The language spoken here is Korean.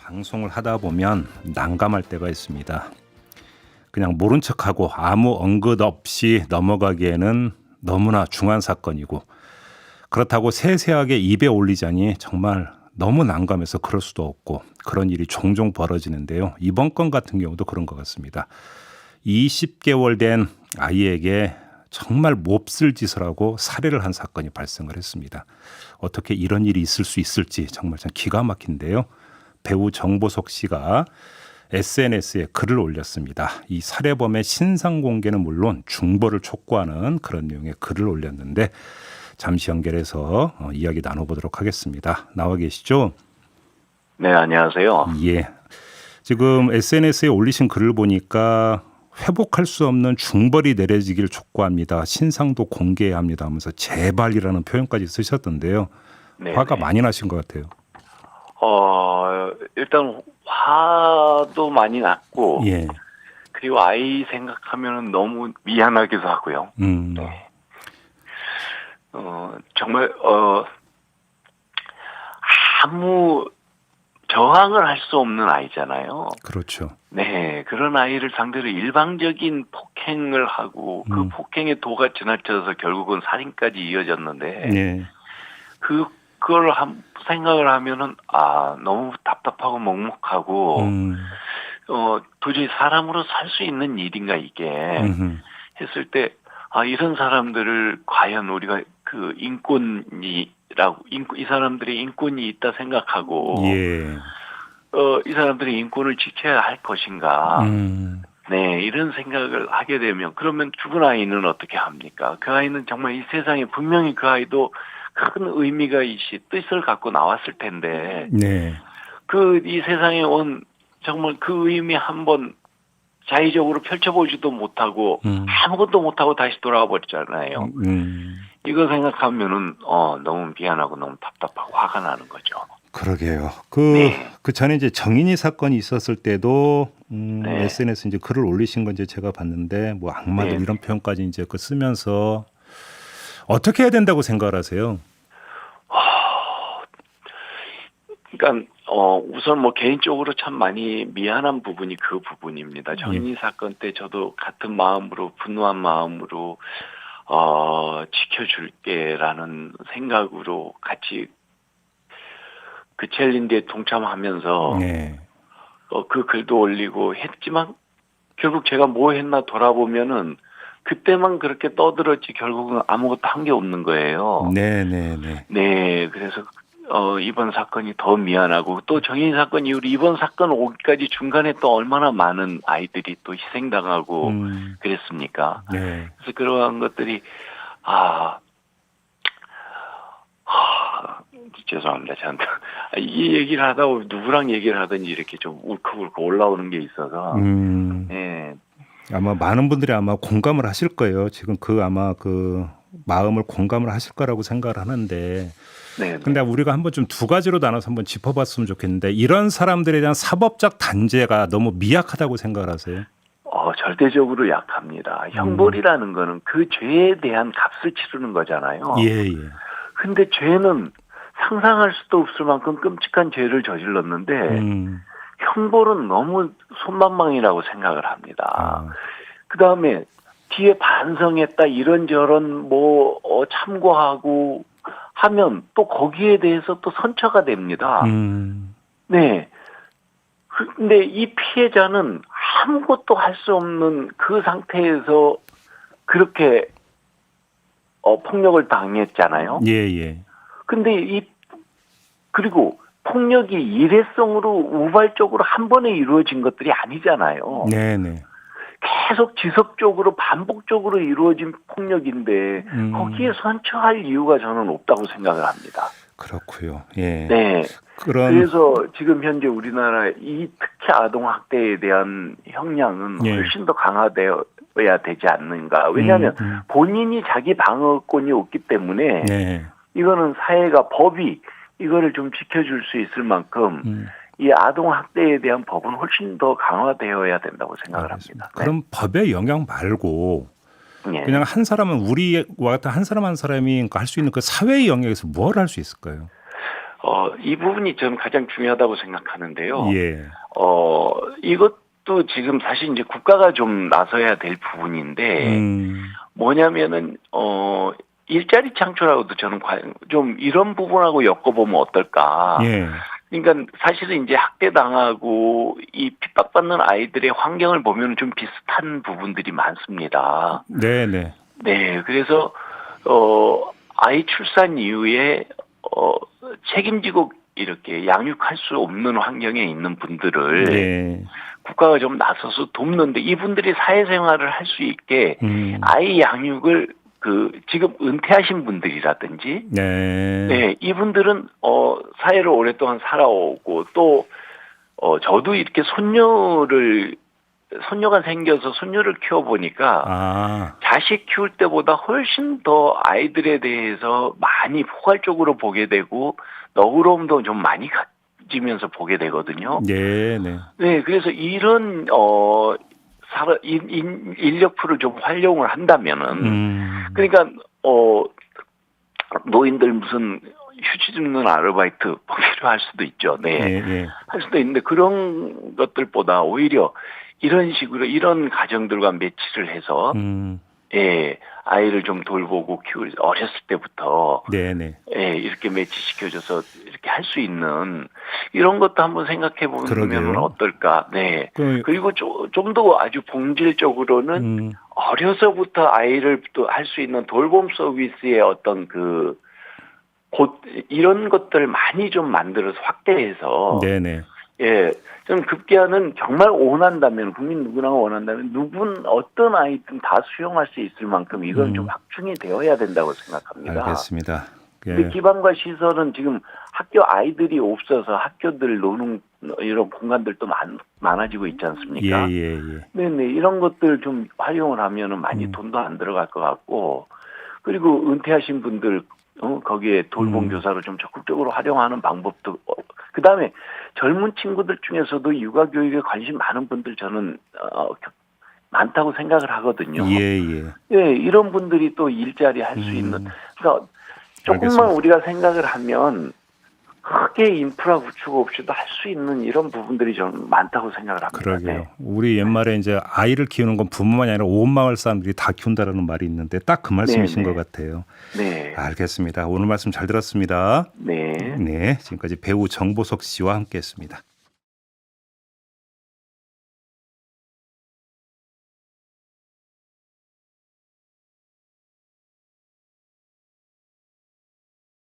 방송을 하다 보면 난감할 때가 있습니다. 그냥 모른 척하고 아무 언급 없이 넘어가기에는 너무나 중한 사건이고, 그렇다고 세세하게 입에 올리자니 정말 너무 난감해서 그럴 수도 없고, 그런 일이 종종 벌어지는데요. 이번 건 같은 경우도 그런 것 같습니다. 20개월 된 아이에게 정말 몹쓸 짓을 하고 살해를 한 사건이 발생을 했습니다. 어떻게 이런 일이 있을 수 있을지 정말 참 기가 막힌데요. 배우 정보석 씨가 SNS에 글을 올렸습니다. 이 살해범의 신상 공개는 물론 중벌을 촉구하는 그런 내용의 글을 올렸는데, 잠시 연결해서 이야기 나눠보도록 하겠습니다. 나와 계시죠? 네, 안녕하세요. 예. 지금 SNS에 올리신 글을 보니까 회복할 수 없는 중벌이 내려지길 촉구합니다. 신상도 공개해야 합니다 하면서 제발이라는 표현까지 쓰셨던데요. 네, 화가 네. 많이 나신 것 같아요. 일단 화도 많이 났고, 예. 그리고 아이 생각하면 너무 미안하기도 하고요. 네. 정말 아무 저항을 할 수 없는 아이잖아요. 그렇죠. 네, 그런 아이를 상대로 일방적인 폭행을 하고 그 폭행의 도가 지나쳐서 결국은 살인까지 이어졌는데, 예. 그걸 생각을 하면은 너무 답답하고 먹먹하고 도저히 사람으로 살 수 있는 일인가 이게 했을 때 이런 사람들을 과연 우리가 그 이 사람들의 인권이 있다 생각하고 예. 이 사람들의 인권을 지켜야 할 것인가. 네, 이런 생각을 하게 되면 그러면 죽은 아이는 어떻게 합니까? 그 아이는 정말 이 세상에 분명히 그 아이도 큰 의미가 뜻을 갖고 나왔을 텐데, 네. 이 세상에 온 정말 그 의미 한번 자의적으로 펼쳐보지도 못하고 아무것도 못하고 다시 돌아와 버렸잖아요. 이거 생각하면은 너무 미안하고 너무 답답하고 화가 나는 거죠. 그러게요. 네. 그 전에 이제 정인이 사건이 있었을 때도 네. SNS 이제 글을 올리신 건 이제 제가 봤는데, 뭐 악마들 네. 이런 표현까지 이제 그 쓰면서 어떻게 해야 된다고 생각을 하세요? 그러니까 우선 뭐 개인적으로 참 많이 미안한 부분이 그 부분입니다. 정인이 사건 때 저도 같은 마음으로 분노한 마음으로 지켜줄게라는 생각으로 같이 그 챌린지에 동참하면서 네. 그 글도 올리고 했지만 결국 제가 뭐 했나 돌아보면은 그때만 그렇게 떠들었지 결국은 아무것도 한 게 없는 거예요. 네. 네, 그래서 이번 사건이 더 미안하고 또 정인 사건 이후로 이번 사건 오기까지 중간에 또 얼마나 많은 아이들이 또 희생당하고 그랬습니까? 네. 그래서 그러한 것들이 죄송합니다. 저한테 이 얘기를 하다 보면 누구랑 얘기를 하든지 이렇게 좀 울컥울컥 올라오는 게 있어서 네. 아마 많은 분들이 아마 공감을 하실 거예요. 지금 아마 그 마음을 공감을 하실 거라고 생각을 하는데, 네. 근데 우리가 한번 좀 두 가지로 나눠서 한번 짚어봤으면 좋겠는데, 이런 사람들에 대한 사법적 단죄가 너무 미약하다고 생각을 하세요? 절대적으로 약합니다. 형벌이라는 거는 그 죄에 대한 값을 치르는 거잖아요. 예. 근데 죄는 상상할 수도 없을 만큼 끔찍한 죄를 저질렀는데 형벌은 너무 손만망이라고 생각을 합니다. 그다음에 뒤에 반성했다 이런저런 참고하고 하면 또 거기에 대해서 또 선처가 됩니다. 네. 근데 이 피해자는 아무것도 할 수 없는 그 상태에서 그렇게 폭력을 당했잖아요. 예. 근데 그리고 폭력이 일회성으로 우발적으로 한 번에 이루어진 것들이 아니잖아요. 네네. 계속 지속적으로 반복적으로 이루어진 폭력인데 거기에 선처할 이유가 저는 없다고 생각을 합니다. 그렇고요. 예. 네. 그래서 지금 현재 우리나라 특히 아동 학대에 대한 형량은 훨씬 더 강화되어야 되지 않는가. 왜냐하면 본인이 자기 방어권이 없기 때문에 이거는 법이 이거를 좀 지켜줄 수 있을 만큼 이 아동 학대에 대한 법은 훨씬 더 강화되어야 된다고 생각을 합니다. 그럼 네. 법의 영향 말고 그냥 한 사람은 우리와 같은 한 사람이 할 수 있는 그 사회의 영역에서 뭘 할 수 있을까요? 이 부분이 저는 가장 중요하다고 생각하는데요. 예. 이것도 지금 사실 이제 국가가 좀 나서야 될 부분인데, 뭐냐면은, 일자리 창출하고도 저는 좀 이런 부분하고 엮어보면 어떨까. 예. 그러니까 사실은 이제 학대당하고 이 핍박받는 아이들의 환경을 보면 좀 비슷한 부분들이 많습니다. 네네. 네, 그래서 아이 출산 이후에 책임지고 이렇게 양육할 수 없는 환경에 있는 분들을 네. 국가가 좀 나서서 돕는데 이분들이 사회생활을 할 수 있게 아이 양육을 지금 은퇴하신 분들이라든지 네, 이분들은 사회를 오랫동안 살아오고 또 저도 이렇게 손녀가 생겨서 손녀를 키워보니까 자식 키울 때보다 훨씬 더 아이들에 대해서 많이 포괄적으로 보게 되고 너그러움도 좀 많이 가지면서 보게 되거든요. 네. 네, 그래서 이런 인력풀을 좀 활용을 한다면은 그러니까 노인들 무슨 휴지 줍는 아르바이트 필요할 수도 있죠. 네. 할 수도 있는데 그런 것들보다 오히려 이런 식으로 이런 가정들과 매치를 해서 아이를 좀 돌보고 어렸을 때부터 이렇게 매치시켜줘서 이렇게 할 수 있는 이런 것도 한번 생각해 보면 어떨까. 네. 그리고 좀 더 아주 본질적으로는 어려서부터 아이를 또 할 수 있는 돌봄 서비스의 어떤 이런 것들을 많이 좀 만들어서 확대해서 좀 급기야는 정말 원한다면 국민 누구나 원한다면 어떤 아이든 다 수용할 수 있을 만큼 이건 좀 확충이 되어야 된다고 생각합니다. 알겠습니다. 근데 기반과 시설은 지금 학교 아이들이 없어서 학교들 노는 이런 공간들도 많아지고 있지 않습니까? 네네 이런 것들 좀 활용을 하면은 많이 돈도 안 들어갈 것 같고 그리고 은퇴하신 분들 거기에 돌봄 교사로 좀 적극적으로 활용하는 방법도 그다음에 젊은 친구들 중에서도 육아 교육에 관심 많은 분들 저는 많다고 생각을 하거든요. 예, 이런 분들이 또 일자리 할 수 있는 그러니까 조금만 알겠습니다. 우리가 생각을 하면 크게 인프라 구축 없이도 할 수 있는 이런 부분들이 저는 많다고 생각을 합니다. 그러게요. 우리 옛말에 이제 아이를 키우는 건 부모만이 아니라 온 마을 사람들이 다 키운다라는 말이 있는데 딱 그 말씀이신 것 같아요. 네. 알겠습니다. 오늘 말씀 잘 들었습니다. 네. 네, 지금까지 배우 정보석 씨와 함께했습니다.